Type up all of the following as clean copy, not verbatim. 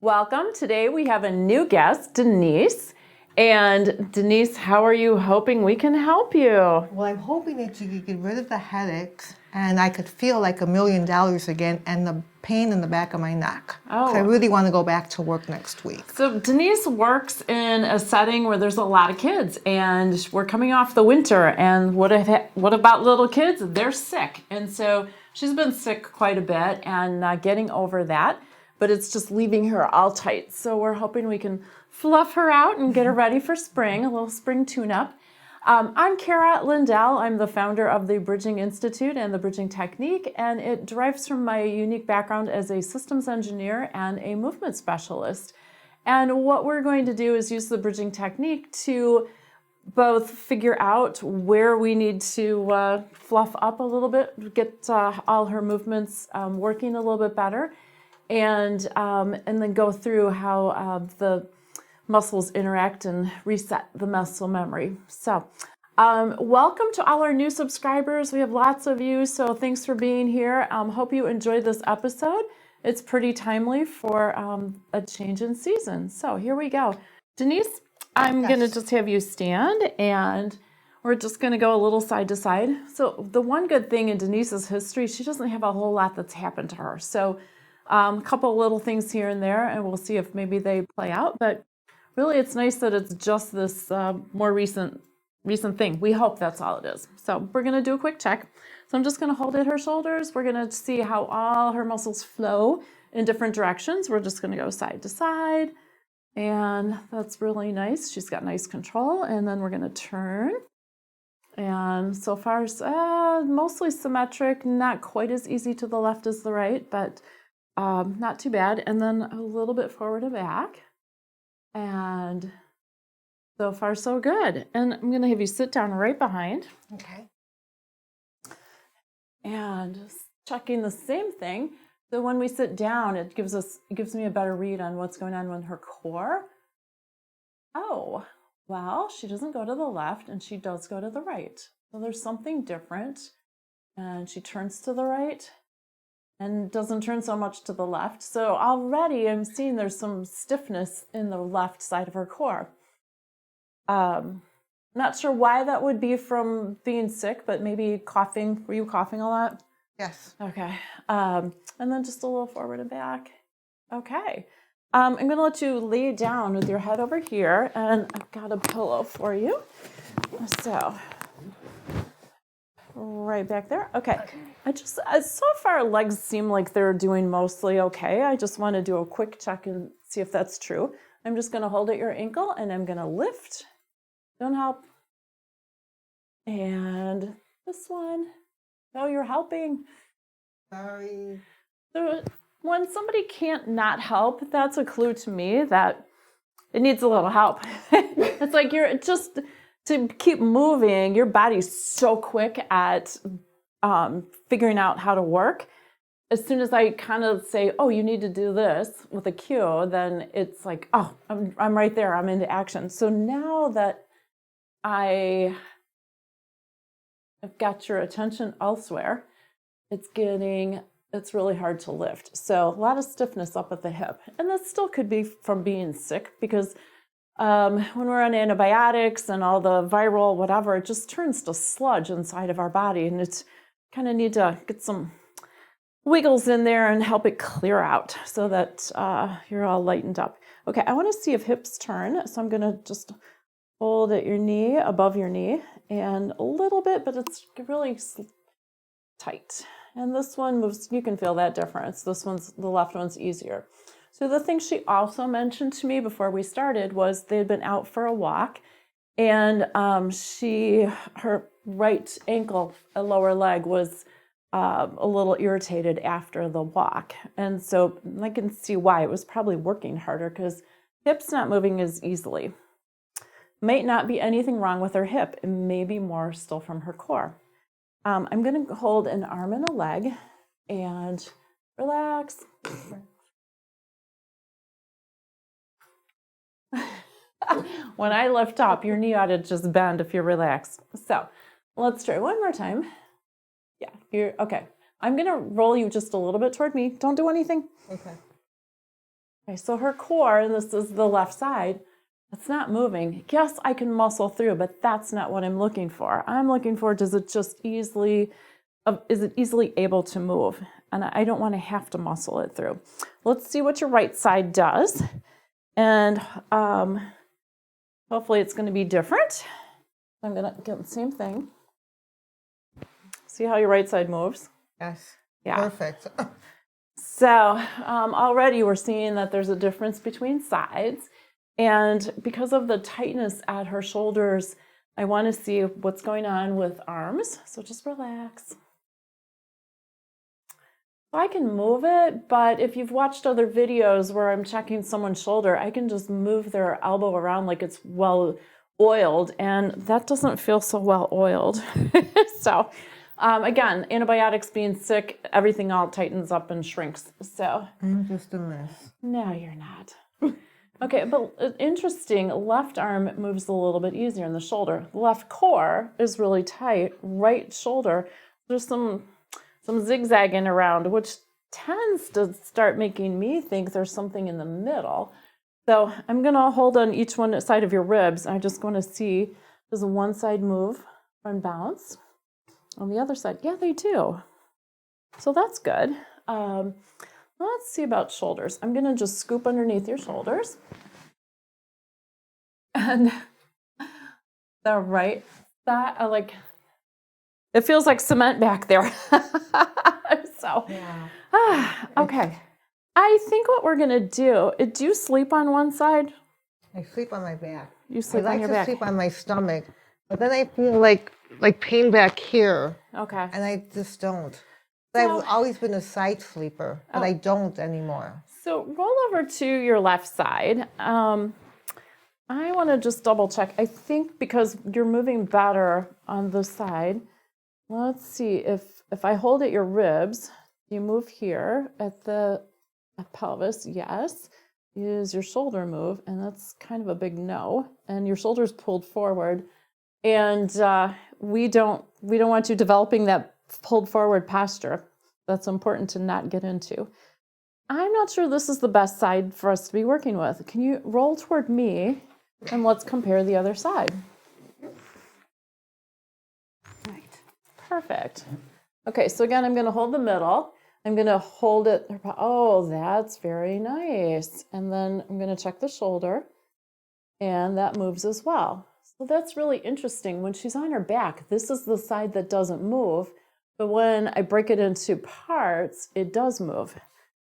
Welcome. Today we have a new guest, Denise. And Denise, how are you hoping we can help you? Well, I'm hoping that you could get rid of the headaches and I could feel like $1 million again and the pain in the back of my neck. Oh. I really want to go back to work next week. So Denise works in a setting where there's a lot of kids and we're coming off the winter, and what about little kids? They're sick. And so she's been sick quite a bit and getting over that, but it's just leaving her all tight. So we're hoping we can fluff her out and get her ready for spring, a little spring tune-up. I'm Kara Lindell. I'm the founder of the Bridging Institute and the Bridging Technique, and it derives from my unique background as a systems engineer and a movement specialist. And what we're going to do is use the Bridging Technique to both figure out where we need to fluff up a little bit, get all her movements working a little bit better, and then go through how the muscles interact and reset the muscle memory. So welcome to all our new subscribers. We have lots of you, so thanks for being here. Hope you enjoyed this episode. It's pretty timely for a change in season. So here we go. Denise, I'm going to just have you stand, and we're just going to go a little side to side. So the one good thing in Denise's history, she doesn't have a whole lot that's happened to her. So a couple little things here and there, and we'll see if maybe they play out. But really, it's nice that it's just this more recent thing. We hope that's all it is. So we're going to do a quick check. So I'm just going to hold at her shoulders. We're going to see how all her muscles flow in different directions. We're just going to go side to side. And that's really nice. She's got nice control. And then we're going to turn. And so far, mostly symmetric, not quite as easy to the left as the right, but not too bad. And then a little bit forward and back. And so far, so good. And I'm going to have you sit down right behind. Okay. And just checking the same thing. So when we sit down, it gives me a better read on what's going on with her core. Oh, well, she doesn't go to the left and she does go to the right. So there's something different. And she turns to the right and doesn't turn so much to the left. So already I'm seeing there's some stiffness in the left side of her core. Not sure why that would be from being sick, but maybe coughing. Were you coughing a lot? Yes. Okay. And then just a little forward and back. Okay. I'm going to let you lay down with your head over here, and I've got a pillow for you. So right back there. Okay. So far legs seem like they're doing mostly okay. I just want to do a quick check and see if that's true. I'm just going to hold at your ankle and I'm going to lift. Don't help. And this one. Oh, you're helping. Sorry. So when somebody can't not help, that's a clue to me that it needs a little help. It's like you're just to keep moving, your body's so quick at figuring out how to work. As soon as I kind of say, oh, you need to do this with a cue, then it's like, oh, I'm right there. I'm into action. So now that I've got your attention elsewhere, it's really hard to lift. So a lot of stiffness up at the hip. And that still could be from being sick, because when we're on antibiotics and all the viral whatever, it just turns to sludge inside of our body, and it's kind of need to get some wiggles in there and help it clear out so that you're all lightened up. Okay, I want to see if hips turn, so I'm going to just hold at your knee, above your knee, and a little bit, but it's really tight. And this one moves, you can feel that difference. The left one's easier. So the thing she also mentioned to me before we started was they had been out for a walk, and her right ankle, a lower leg, was a little irritated after the walk. And so I can see why. It was probably working harder because hips not moving as easily. Might not be anything wrong with her hip. It may be more still from her core. I'm going to hold an arm and a leg and relax. When I lift up, your knee ought to just bend if you're relaxed. So let's try one more time. Yeah, you're okay. I'm going to roll you just a little bit toward me. Don't do anything. Okay. Okay, so her core, and this is the left side, it's not moving. Yes, I can muscle through, but that's not what I'm looking for. I'm looking for, is it easily able to move? And I don't want to have to muscle it through. Let's see what your right side does. And hopefully it's going to be different. I'm going to get the same thing. See how your right side moves? Yes. Yeah. Perfect. So already we're seeing that there's a difference between sides. And because of the tightness at her shoulders, I want to see what's going on with arms. So just relax. I can move it, but if you've watched other videos where I'm checking someone's shoulder, I can just move their elbow around like it's well oiled, and that doesn't feel so well oiled. So again, antibiotics, being sick, everything all tightens up and shrinks. So I'm just a mess. no, you're not. Okay, but interesting, left arm moves a little bit easier in the shoulder. Left core is really tight. Right shoulder, there's some zigzagging around, which tends to start making me think there's something in the middle. So I'm going to hold on each one side of your ribs. I'm just going to see, does one side move and bounce? On the other side, yeah, they do. So that's good. Let's see about shoulders. I'm going to just scoop underneath your shoulders. And the right side, it feels like cement back there. So, Yeah. Okay. I think what we're going to do you sleep on one side? I sleep on my back. You sleep I on like your to back. sleep on my stomach, but then I feel like pain back here, Okay. and I just don't. So- I've always been a side sleeper, but I don't anymore. So roll over to your left side. I want to just double check. I think because you're moving better on this side, let's see if I hold at your ribs, you move here at the pelvis, yes. Is your shoulder move, and that's kind of a big no. And your shoulder's pulled forward, and we don't want you developing that pulled forward posture. That's important to not get into. I'm not sure this is the best side for us to be working with. Can you roll toward me, and let's compare the other side. Right. Perfect. Okay, so again, I'm going to hold the middle. I'm going to hold it. Oh, that's very nice. And then I'm going to check the shoulder, and that moves as well. So that's really interesting. When she's on her back, this is the side that doesn't move. But when I break it into parts, it does move.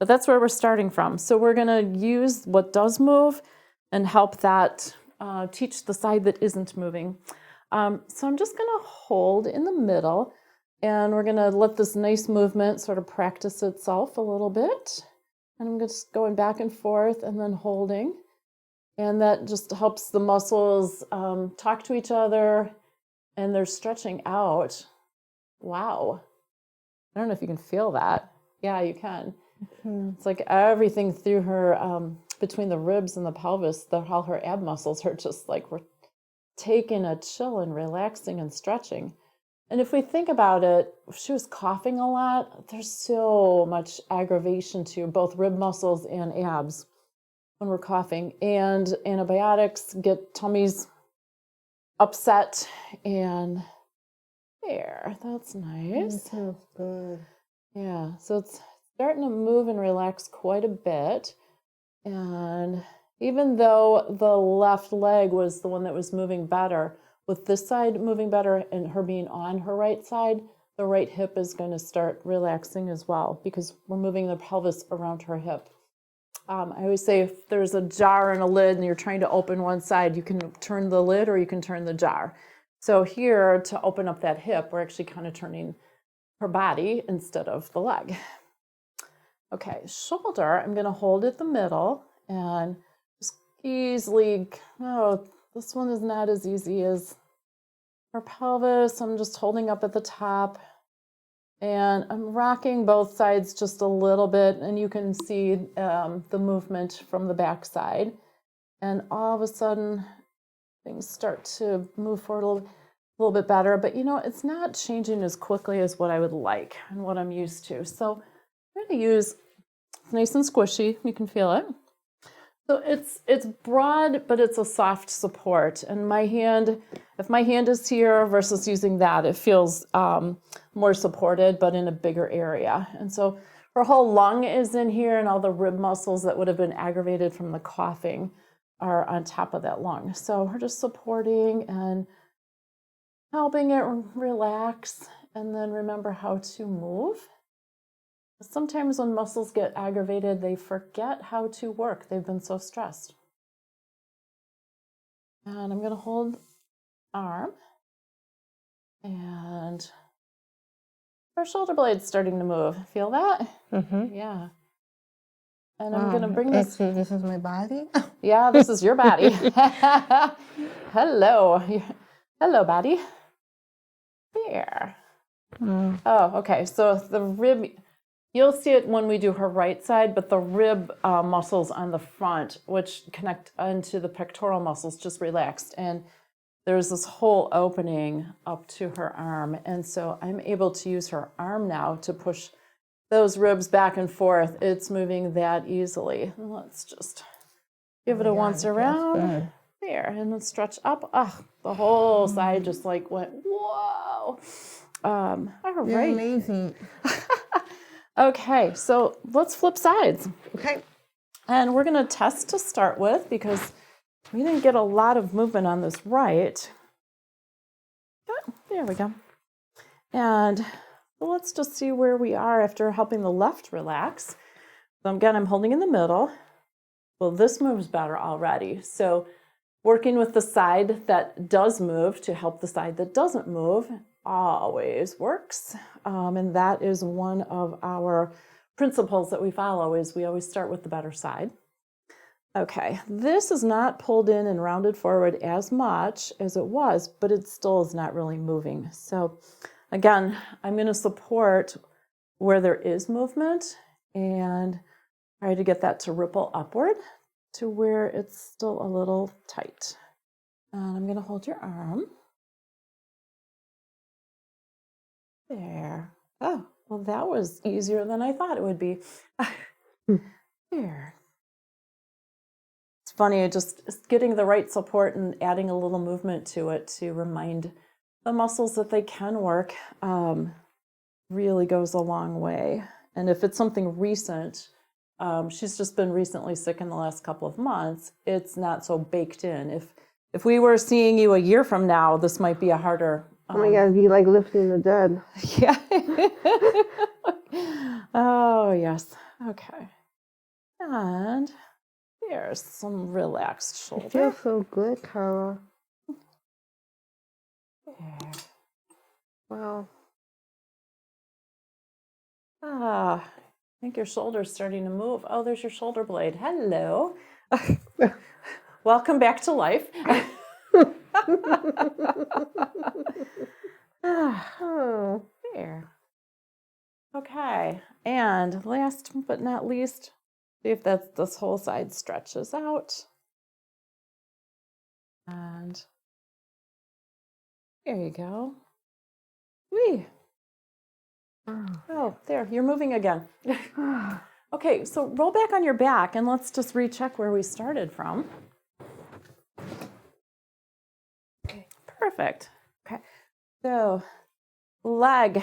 But that's where we're starting from. So we're going to use what does move and help that teach the side that isn't moving. So I'm just going to hold in the middle. And we're going to let this nice movement sort of practice itself a little bit. And I'm just going back and forth and then holding. And that just helps the muscles talk to each other, and they're stretching out. Wow. I don't know if you can feel that. Yeah, you can. Mm-hmm. It's like everything through her, between the ribs and the pelvis, all her ab muscles are just like we're taking a chill and relaxing and stretching. And if we think about it, if she was coughing a lot, there's so much aggravation to both rib muscles and abs when we're coughing. And antibiotics get tummies upset. And there, that's nice. That feels good. Yeah, so it's starting to move and relax quite a bit. And even though the left leg was the one that was moving better, with this side moving better and her being on her right side, the right hip is going to start relaxing as well because we're moving the pelvis around her hip. I always say if there's a jar and a lid and you're trying to open one side, you can turn the lid or you can turn the jar. So here, to open up that hip, we're actually kind of turning her body instead of the leg. Okay, shoulder, I'm going to hold at the middle and just easily, this one is not as easy as her pelvis. I'm just holding up at the top and I'm rocking both sides just a little bit, and you can see the movement from the back side. And all of a sudden, things start to move forward a little bit better, but it's not changing as quickly as what I would like and what I'm used to. So I'm going to use, it's nice and squishy, you can feel it. So it's broad, but it's a soft support. And my hand, if my hand is here versus using that, it feels more supported, but in a bigger area. And so her whole lung is in here, and all the rib muscles that would have been aggravated from the coughing are on top of that lung. So we're just supporting and helping it relax, and then remember how to move. Sometimes when muscles get aggravated, they forget how to work. They've been so stressed. And I'm going to hold arm. And our shoulder blade's starting to move. Feel that? Mm-hmm. Yeah. And I'm going to bring this. This is my body? Yeah, this is your body. Hello. Hello, body. There. Oh, okay. So the rib, you'll see it when we do her right side, but the rib muscles on the front, which connect into the pectoral muscles, just relaxed. And there's this whole opening up to her arm. And so I'm able to use her arm now to push those ribs back and forth. It's moving that easily. Let's just give it a once around. There, and then stretch up. Oh, the whole side just like went, whoa. All right. You're amazing. Okay, so let's flip sides. Okay. And we're going to test to start with because we didn't get a lot of movement on this right. Oh, there we go. And let's just see where we are after helping the left relax. So again, I'm holding in the middle. Well, this moves better already. So working with the side that does move to help the side that doesn't move always works. And that is one of our principles that we follow is we always start with the better side. Okay, this is not pulled in and rounded forward as much as it was, but it still is not really moving. So again, I'm going to support where there is movement and try to get that to ripple upward to where it's still a little tight. And I'm going to hold your arm. There. Oh, well, that was easier than I thought it would be. There. It's funny, just getting the right support and adding a little movement to it to remind the muscles that they can work really goes a long way. And if it's something recent, she's just been recently sick in the last couple of months, it's not so baked in. If we were seeing you a year from now, this might be a harder... Oh my God, it'd be like lifting the dead. Yeah. Oh, yes. Okay. And there's some relaxed shoulder. It feels so good, Carla. There. Wow. Ah, I think your shoulder's starting to move. Oh, there's your shoulder blade. Hello. Welcome back to life. Oh. There. Okay. And last but not least, see if this whole side stretches out. And there you go. Whee. Oh, there, you're moving again. Okay, so roll back on your back and let's just recheck where we started from. Okay, perfect. Okay, so leg.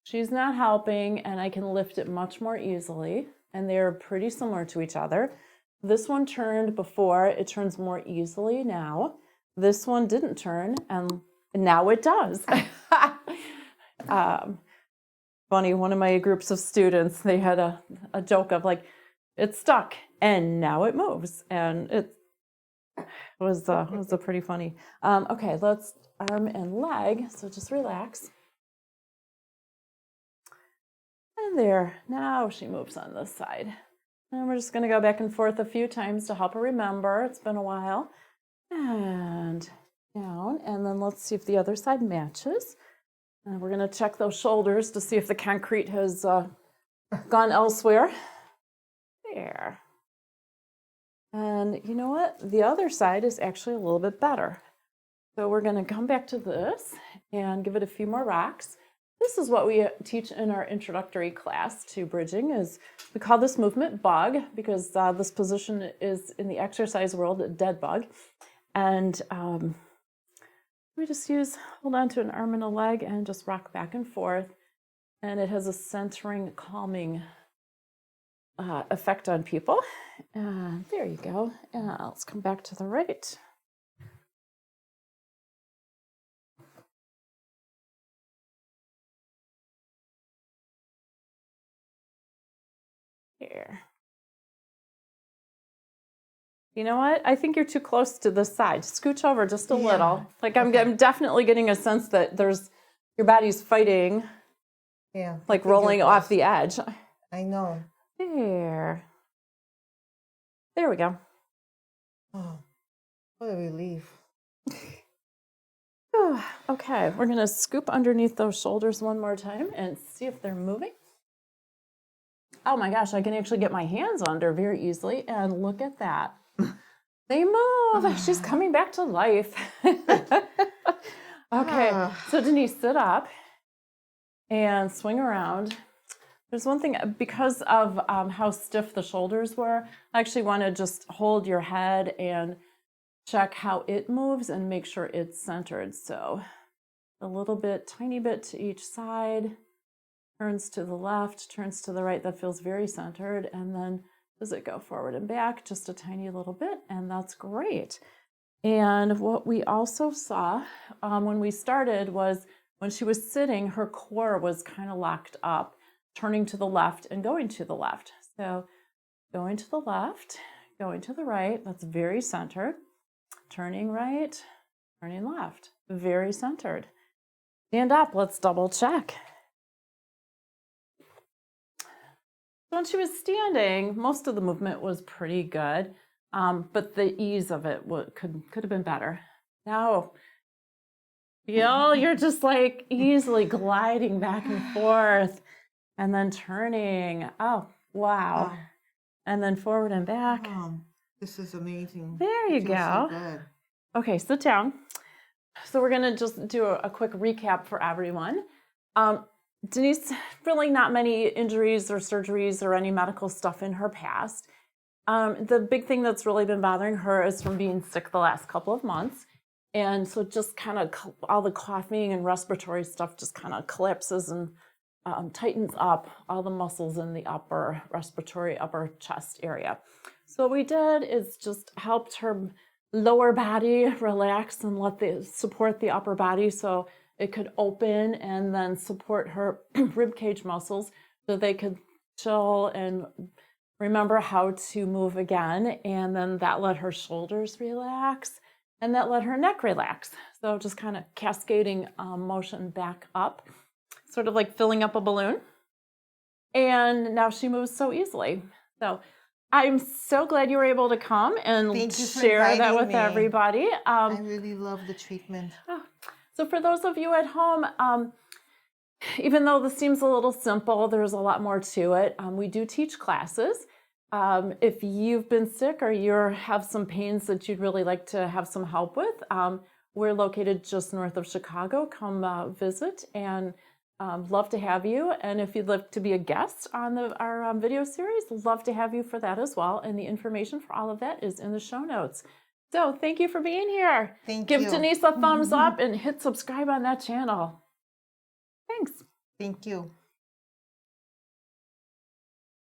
She's not helping and I can lift it much more easily and they're pretty similar to each other. This one turned before, it turns more easily now. This one didn't turn and now it does. Funny, one of my groups of students, they had a joke of like, it's stuck and now it moves. And it was a pretty funny. Okay, let's arm and leg. So just relax. And there, now she moves on this side. And we're just gonna go back and forth a few times to help her remember. It's been a while. And down, and then let's see if the other side matches. And we're going to check those shoulders to see if the concrete has gone elsewhere. There. And you know what? The other side is actually a little bit better. So we're going to come back to this and give it a few more rocks. this is what we teach in our introductory class to bridging. Is we call this movement bug because this position is in the exercise world a dead bug. And we just hold on to an arm and a leg and just rock back and forth. And it has a centering, calming effect on people. There you go. Let's come back to the right. Here. You know what? I think you're too close to this side. Scooch over just a little. Like I'm definitely getting a sense that your body's fighting. Yeah. Like rolling off the edge. I know. There we go. Oh, what a relief. Okay, we're gonna scoop underneath those shoulders one more time and see if they're moving. Oh my gosh, I can actually get my hands under very easily, and look at that. They move. She's coming back to life. Okay, so Denise, sit up and swing around. There's one thing, because of how stiff the shoulders were, I actually want to just hold your head and check how it moves and make sure it's centered. So a little bit, tiny bit to each side, turns to the left, turns to the right. That feels very centered. And then does it go forward and back? Just a tiny little bit, and that's great. And what we also saw when we started was when she was sitting, her core was kind of locked up, turning to the left and going to the left. So going to the left, going to the right, that's very centered. Turning right, turning left, very centered. Stand up, let's double check. So when she was standing, most of the movement was pretty good, but the ease of it could have been better. Now, you're just like easily gliding back and forth and then turning. Oh, wow. And then forward and back. This is amazing. There you go. So good. Okay, sit down. So we're going to just do a quick recap for everyone. Denise, really not many injuries or surgeries or any medical stuff in her past. The big thing that's really been bothering her is from being sick the last couple of months. And so just kind of all the coughing and respiratory stuff just kind of collapses and tightens up all the muscles in the upper respiratory, upper chest area. So what we did is just helped her lower body relax and support the upper body so it could open, and then support her rib cage muscles so they could chill and remember how to move again. And then that let her shoulders relax, and that let her neck relax. So just kind of cascading motion back up, sort of like filling up a balloon. And now she moves so easily. So I'm so glad you were able to come and share that with everybody. I really love the treatment. So for those of you at home, even though this seems a little simple, there's a lot more to it. We do teach classes. If you've been sick or you have some pains that you'd really like to have some help with, we're located just north of Chicago. Come visit, and love to have you. And if you'd like to be a guest on our video series, love to have you for that as well. And the information for all of that is in the show notes. So thank you for being here. Give Denise a thumbs up and hit subscribe on that channel. Thanks. Thank you.